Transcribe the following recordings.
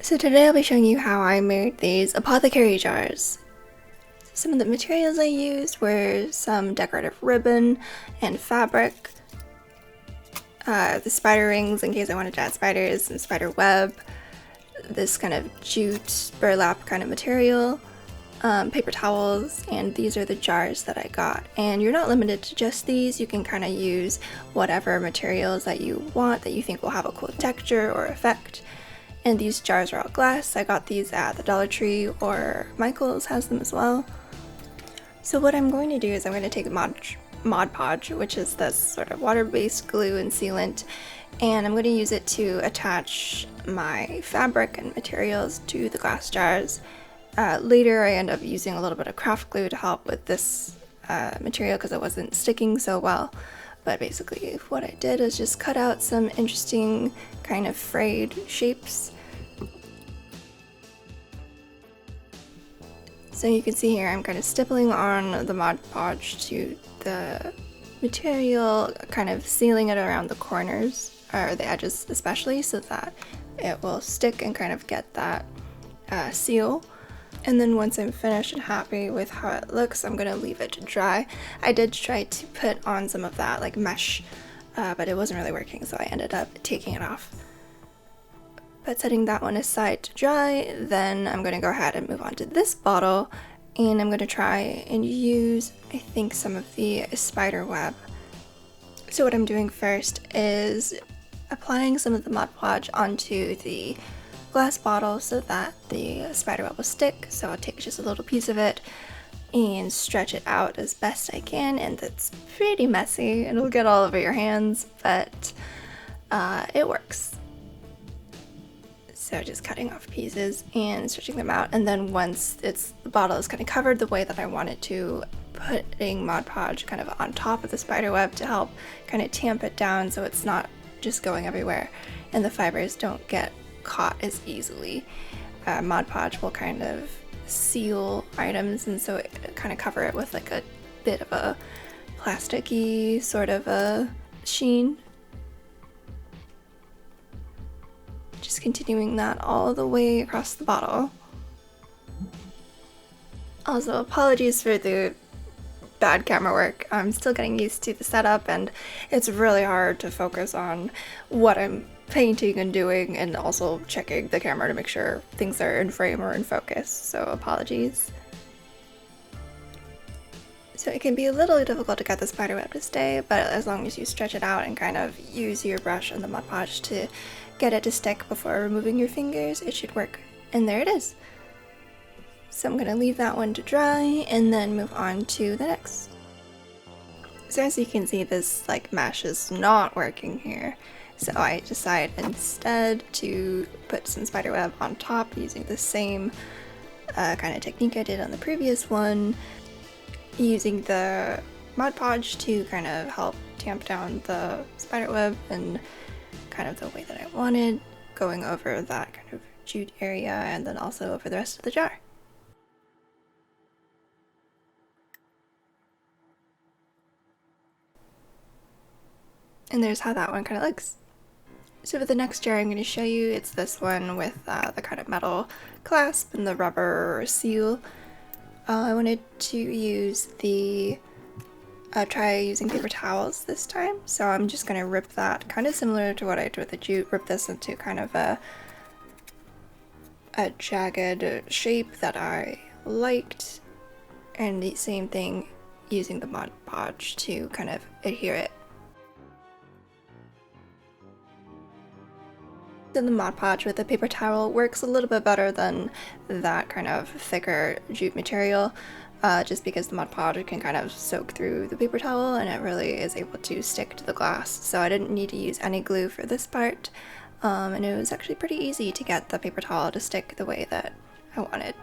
So today I'll be showing you how I made these apothecary jars. Some of the materials I used were some decorative ribbon and fabric, the spider rings in case I wanted to add spiders, and spider web, this kind of jute burlap kind of material, paper towels, and these are the jars that I got. And you're not limited to just these, you can kind of use whatever materials that you want that you think will have a cool texture or effect. And these jars are all glass. I got these at the Dollar Tree, or Michael's has them as well. So what I'm going to do is I'm going to take Mod Podge, which is this sort of water-based glue and sealant, and I'm going to use it to attach my fabric and materials to the glass jars. Later I end up using a little bit of craft glue to help with this material because it wasn't sticking so well. But basically what I did is just cut out some interesting kind of frayed shapes. So you can see here I'm kind of stippling on the Mod Podge to the material, kind of sealing it around the corners, or the edges especially, so that it will stick and kind of get that seal. And then once I'm finished and happy with how it looks, I'm gonna leave it to dry. I did try to put on some of that like mesh, but it wasn't really working, so I ended up taking it off. But setting that one aside to dry, then I'm gonna go ahead and move on to this bottle, and I'm gonna try and use, I think, some of the spider web. So what I'm doing first is applying some of the Mod Podge onto the glass bottle so that the spider web will stick. So I'll take just a little piece of it and stretch it out as best I can, and that's pretty messy. It'll get all over your hands, but it works. So just cutting off pieces and stretching them out, and then once the bottle is kind of covered the way that I want it to, putting Mod Podge kind of on top of the spider web to help kind of tamp it down so it's not just going everywhere and the fibers don't get caught as easily. Mod Podge will kind of seal items, and so it kind of cover it with like a bit of a plasticky sort of a sheen. Just continuing that all the way across the bottle. Also, apologies for the bad camera work. I'm still getting used to the setup, and it's really hard to focus on what I'm painting and doing, and also checking the camera to make sure things are in frame or in focus, so apologies. So it can be a little difficult to get the spider web to stay, but as long as you stretch it out and kind of use your brush and the Mod Podge to get it to stick before removing your fingers, it should work. And there it is. So I'm gonna leave that one to dry and then move on to the next. So as you can see, this like mesh is not working here. So I decided instead to put some spider web on top using the same kind of technique I did on the previous one, using the Mod Podge to kind of help tamp down the spider web and kind of the way that I wanted, going over that kind of jute area and then also over the rest of the jar. And there's how that one kind of looks. So for the next jar I'm going to show you, it's this one with the kind of metal clasp and the rubber seal. I wanted to use try using paper towels this time, so I'm just going to rip that, kind of similar to what I did with the jute, rip this into kind of a jagged shape that I liked, and the same thing using the Mod Podge to kind of adhere it. Then the Mod Podge with the paper towel works a little bit better than that kind of thicker jute material, just because the Mod Podge can kind of soak through the paper towel and it really is able to stick to the glass. So I didn't need to use any glue for this part, and it was actually pretty easy to get the paper towel to stick the way that I wanted.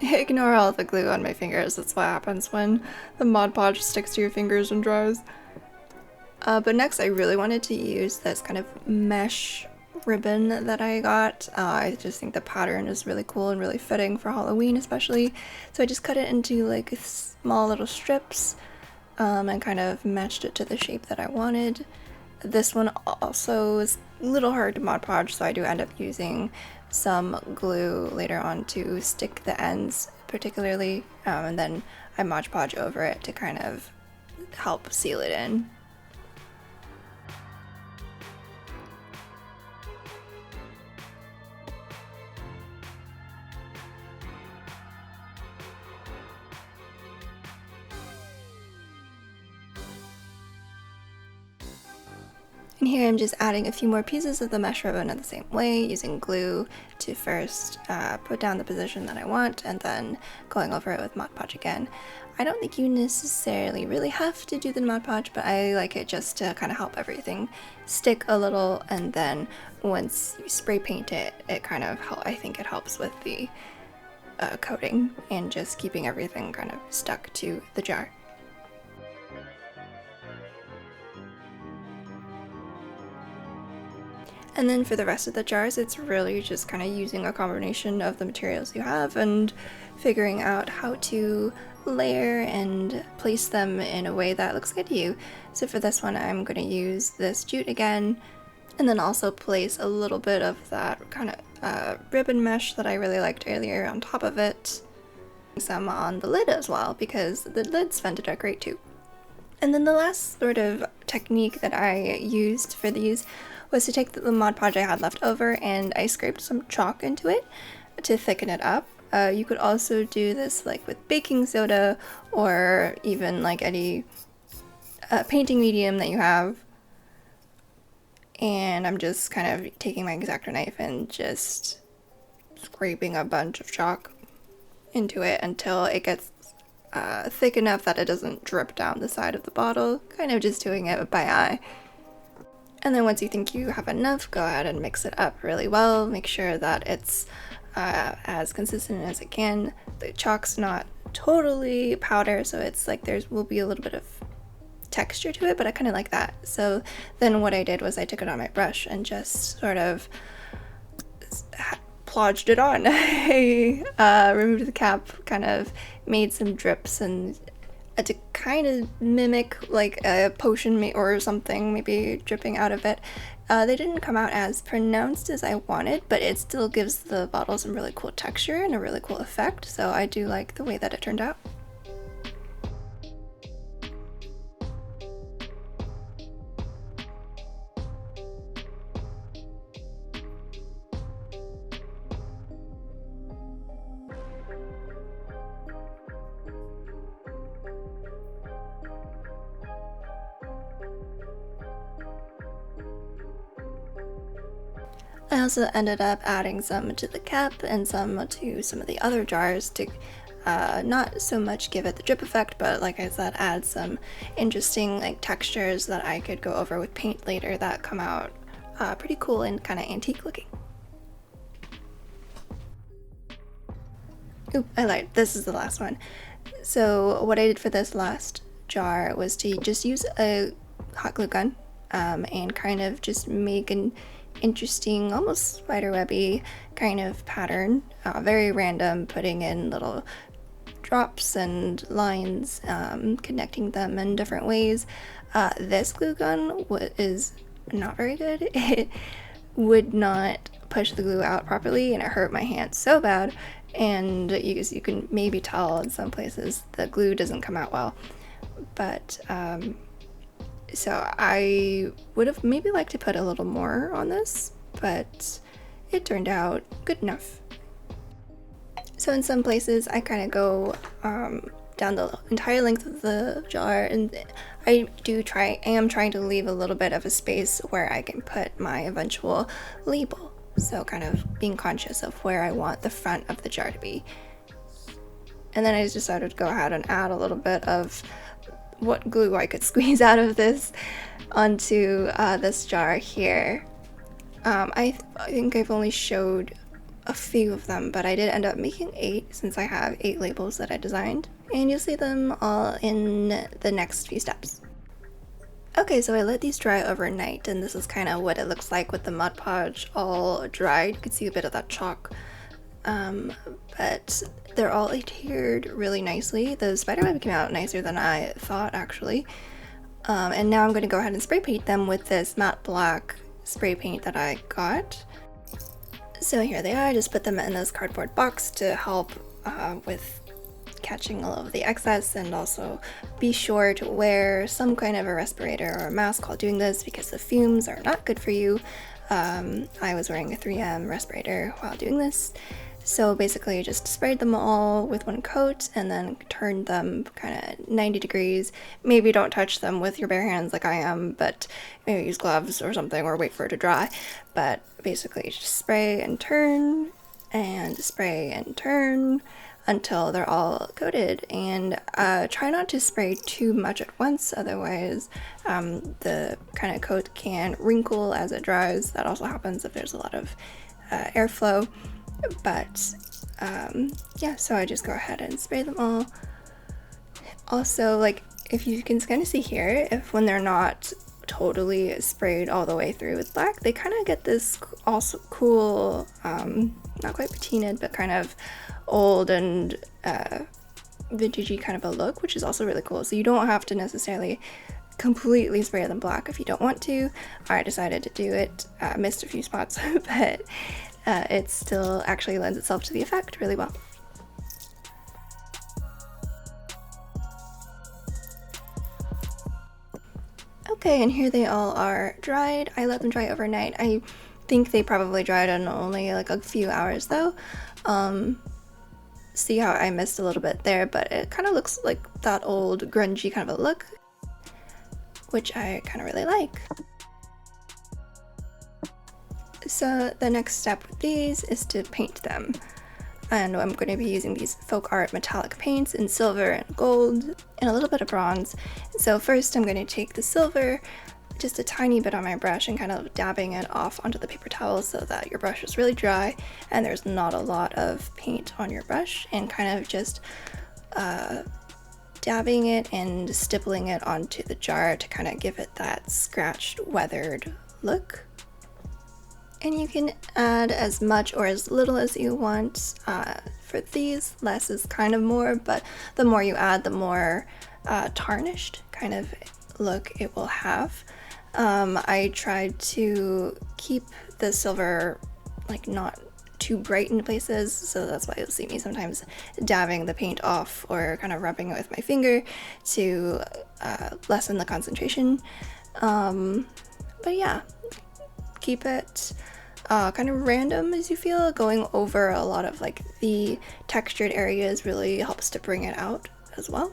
Ignore all the glue on my fingers, that's what happens when the Mod Podge sticks to your fingers and dries. But next I really wanted to use this kind of mesh ribbon that I got. I just think the pattern is really cool and really fitting for Halloween especially. So I just cut it into like small little strips and kind of matched it to the shape that I wanted. This one also is a little hard to Mod Podge, so I do end up using some glue later on to stick the ends particularly, and then I Mod Podge over it to kind of help seal it in. And here I'm just adding a few more pieces of the mesh ribbon in the same way, using glue to first put down the position that I want, and then going over it with Mod Podge again. I don't think you necessarily really have to do the Mod Podge, but I like it just to kind of help everything stick a little, and then once you spray paint it, it kind of I think it helps with the coating and just keeping everything kind of stuck to the jar. And then for the rest of the jars, it's really just kind of using a combination of the materials you have and figuring out how to layer and place them in a way that looks good to you. So for this one, I'm going to use this jute again, and then also place a little bit of that kind of ribbon mesh that I really liked earlier on top of it. Some on the lid as well, because the lid's fun to decorate too. And then the last sort of technique that I used for these was to take the Mod Podge I had left over and I scraped some chalk into it to thicken it up. You could also do this like with baking soda or even like any painting medium that you have. And I'm just kind of taking my X-Acto knife and just scraping a bunch of chalk into it until it gets thick enough that it doesn't drip down the side of the bottle, kind of just doing it by eye. And then once you think you have enough, go ahead and mix it up really well. Make sure that it's as consistent as it can. The chalk's not totally powder, so it's like there will be a little bit of texture to it, but I kind of like that. So then what I did was I took it on my brush and just sort of plodged it on. I removed the cap, kind of made some drips and to kind of mimic like a potion or something, maybe dripping out of it. They didn't come out as pronounced as I wanted, but it still gives the bottle some really cool texture and a really cool effect, so I do like the way that it turned out. I also ended up adding some to the cap and some to some of the other jars to not so much give it the drip effect, but like I said, add some interesting like textures that I could go over with paint later that come out pretty cool and kind of antique looking. Oop, I lied. This is the last one. So what I did for this last jar was to just use a hot glue gun and kind of just make an interesting, almost spiderwebby kind of pattern, very random, putting in little drops and lines, connecting them in different ways. This glue gun is not very good. It would not push the glue out properly and it hurt my hand so bad, and you can maybe tell in some places the glue doesn't come out well, but so I would have maybe liked to put a little more on this, but it turned out good enough. So in some places I kind of go down the entire length of the jar, and I am trying to leave a little bit of a space where I can put my eventual label. So kind of being conscious of where I want the front of the jar to be. And then I just decided to go ahead and add a little bit of what glue I could squeeze out of this onto this jar here. I think I've only showed a few of them, but I did end up making 8 since I have 8 labels that I designed, and you'll see them all in the next few steps. Okay, so I let these dry overnight, and this is kind of what it looks like with the Mod Podge all dried. You can see a bit of that chalk, but they're all adhered really nicely. The spiderweb came out nicer than I thought, actually. And now I'm going to go ahead and spray paint them with this matte black spray paint that I got. So here they are. I just put them in this cardboard box to help with catching all of the excess, and also be sure to wear some kind of a respirator or a mask while doing this because the fumes are not good for you. I was wearing a 3M respirator while doing this. So basically just sprayed them all with one coat and then turned them kind of 90 degrees. Maybe don't touch them with your bare hands like I am, but maybe use gloves or something or wait for it to dry. But basically just spray and turn and spray and turn until they're all coated, and try not to spray too much at once, otherwise the kind of coat can wrinkle as it dries. That also happens if there's a lot of airflow. But yeah, so I just go ahead and spray them all. Also, like, if you can kind of see here, if when they're not totally sprayed all the way through with black, they kind of get this also cool, not quite patinaed, but kind of old and vintagey kind of a look, which is also really cool. So you don't have to necessarily completely spray them black if you don't want to. I decided to do it, missed a few spots, but it still actually lends itself to the effect really well. Okay, and here they all are dried. I let them dry overnight. I think they probably dried in only like a few hours though. See how I missed a little bit there, but it kind of looks like that old grungy kind of a look, which I kind of really like. So the next step with these is to paint them. And I'm going to be using these folk art metallic paints in silver and gold and a little bit of bronze. So first I'm going to take the silver, just a tiny bit on my brush, and kind of dabbing it off onto the paper towel so that your brush is really dry and there's not a lot of paint on your brush, and kind of just dabbing it and stippling it onto the jar to kind of give it that scratched, weathered look. And you can add as much or as little as you want. For these, less is kind of more, but the more you add, the more tarnished kind of look it will have. I tried to keep the silver like not too bright in places, so that's why you'll see me sometimes dabbing the paint off or kind of rubbing it with my finger to lessen the concentration. But yeah, keep it kind of random as you feel. Going over a lot of like the textured areas really helps to bring it out as well.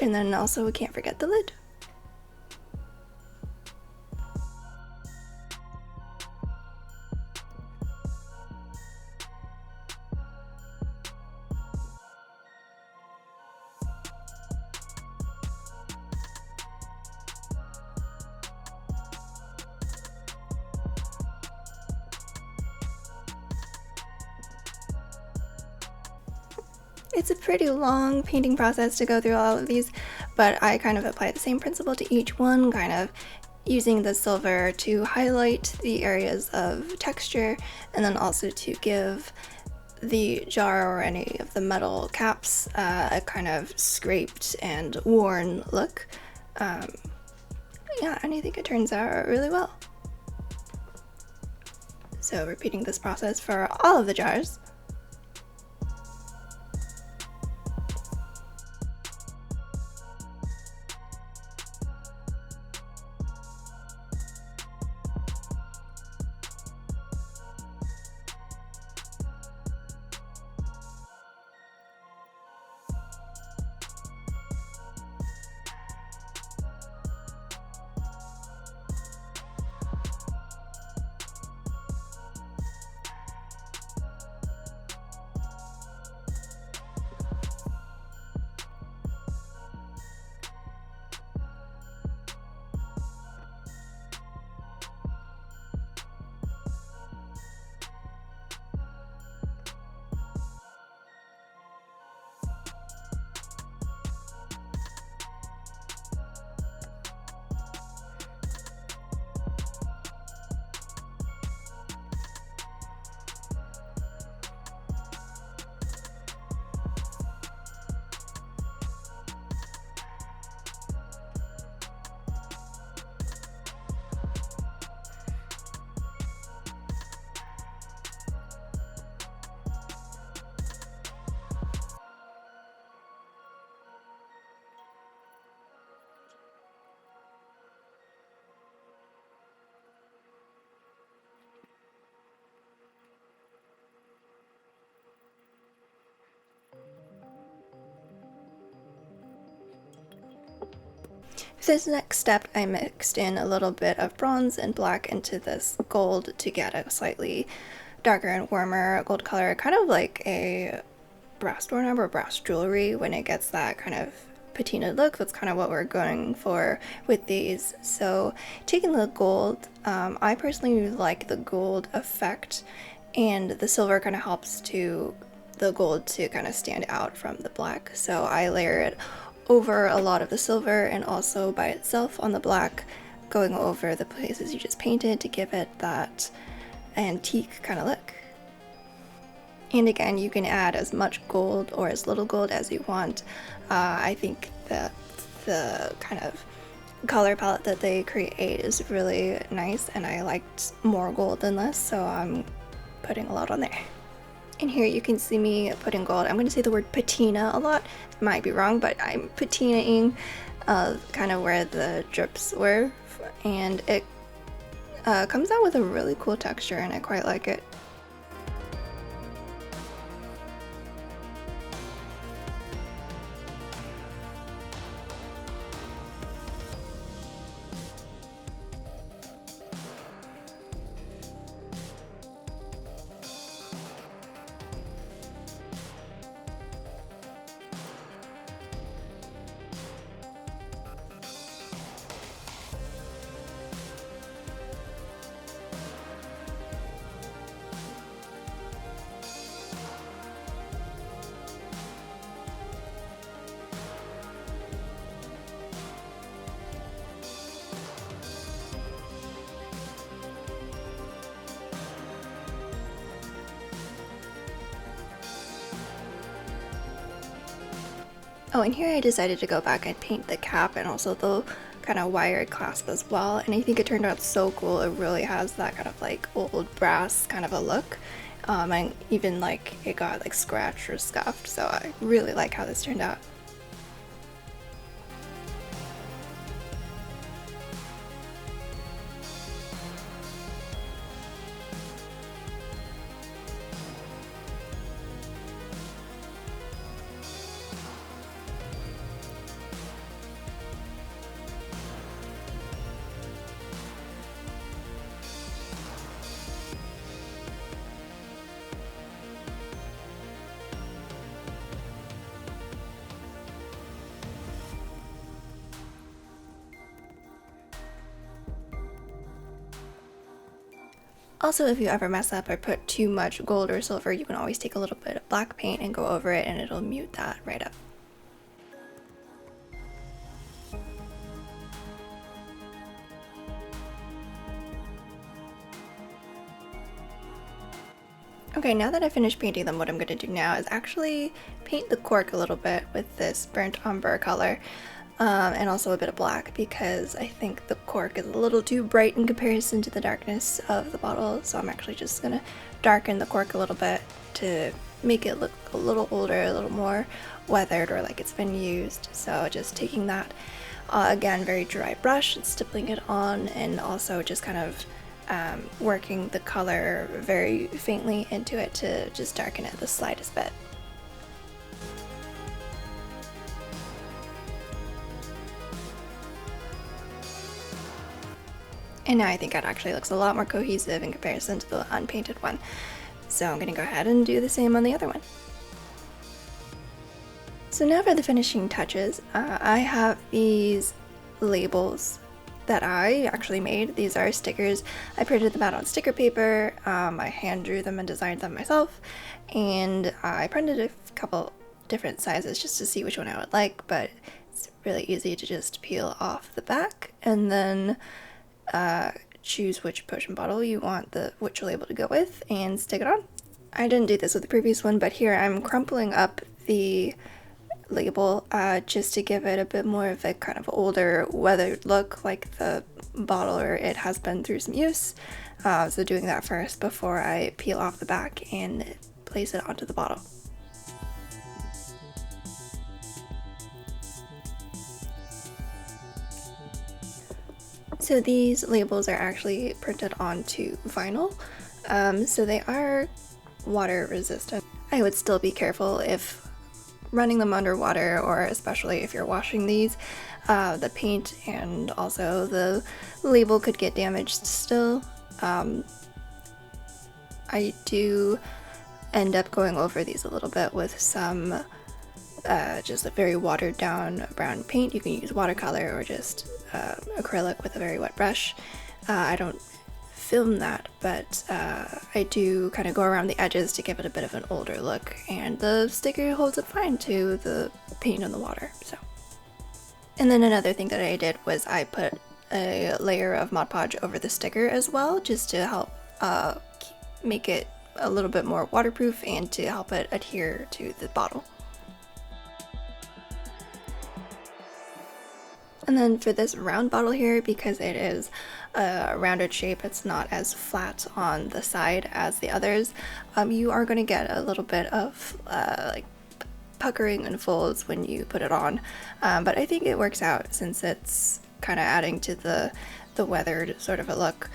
And then also we can't forget the lid. It's a pretty long painting process to go through all of these, but I kind of apply the same principle to each one, kind of using the silver to highlight the areas of texture, and then also to give the jar or any of the metal caps a kind of scraped and worn look. Yeah, and I think it turns out really well. So repeating this process for all of the jars. For this next step, I mixed in a little bit of bronze and black into this gold to get a slightly darker and warmer gold color, kind of like a brass doorknob or brass jewelry when it gets that kind of patina look. That's kind of what we're going for with these. So taking the gold, I personally like the gold effect, and the silver kind of helps to the gold to kind of stand out from the black. So I layer it over a lot of the silver and also by itself on the black, going over the places you just painted to give it that antique kind of look. And again, you can add as much gold or as little gold as you want. I think that the kind of color palette that they create is really nice, and I liked more gold than less, so I'm putting a lot on there. And here you can see me putting gold. I'm going to say the word patina a lot. Might be wrong, but I'm patinaing kind of where the drips were, and it comes out with a really cool texture, and I quite like it. Oh, and here I decided to go back and paint the cap and also the kind of wired clasp as well, and I think it turned out so cool. It really has that kind of like old brass kind of a look, and even like it got like scratched or scuffed, so I really like how this turned out. Also, if you ever mess up or put too much gold or silver, you can always take a little bit of black paint and go over it, and it'll mute that right up. Okay, now that I finished painting them, what I'm going to do now is actually paint the cork a little bit with this burnt umber color. And also a bit of black, because I think the cork is a little too bright in comparison to the darkness of the bottle, so I'm actually just gonna darken the cork a little bit to make it look a little older, a little more weathered, or like it's been used. So just taking that, again, very dry brush and stippling it on, and also just kind of working the color very faintly into it to just darken it the slightest bit. And now I think it actually looks a lot more cohesive in comparison to the unpainted one. So I'm gonna go ahead and do the same on the other one. So now for the finishing touches, I have these labels that I actually made. These are stickers. I printed them out on sticker paper. I hand drew them and designed them myself. And I printed a couple different sizes just to see which one I would like, but it's really easy to just peel off the back and then choose which potion bottle you want which label to go with and stick it on. I didn't do this with the previous one, but here I'm crumpling up the label just to give it a bit more of a kind of older weathered look, like the bottle or it has been through some use. So doing that first before I peel off the back and place it onto the bottle. So these labels are actually printed onto vinyl, so they are water resistant. I would still be careful if running them underwater, or especially if you're washing these, the paint and also the label could get damaged still. I do end up going over these a little bit with some just a very watered down brown paint. You can use watercolor or just acrylic with a very wet brush. I don't film that, but I do kind of go around the edges to give it a bit of an older look, and the sticker holds up fine to the paint on the water. So, and then another thing that I did was I put a layer of Mod Podge over the sticker as well, just to help make it a little bit more waterproof and to help it adhere to the bottle. And then for this round bottle here, because it is a rounded shape, it's not as flat on the side as the others, you are going to get a little bit of like puckering and folds when you put it on, but I think it works out since it's kind of adding to the weathered sort of a look.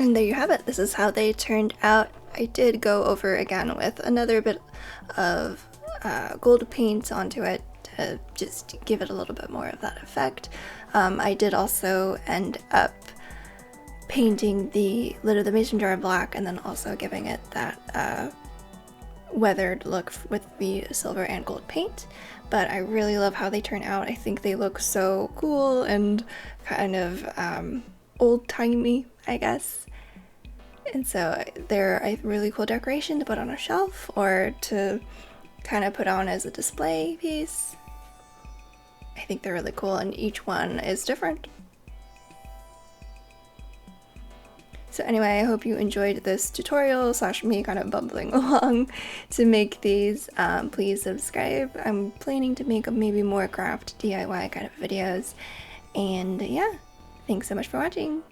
And there you have it. This is how they turned out. I did go over again with another bit of gold paint onto it to just give it a little bit more of that effect. I did also end up painting the lid of the mason jar black and then also giving it that weathered look with the silver and gold paint. But I really love how they turn out. I think they look so cool and kind of old-timey, I guess. And so they're a really cool decoration to put on a shelf or to kind of put on as a display piece. I think they're really cool, and each one is different. So anyway, I hope you enjoyed this tutorial / me kind of bumbling along to make these. Please subscribe. I'm planning to make maybe more craft DIY kind of videos. And yeah, thanks so much for watching.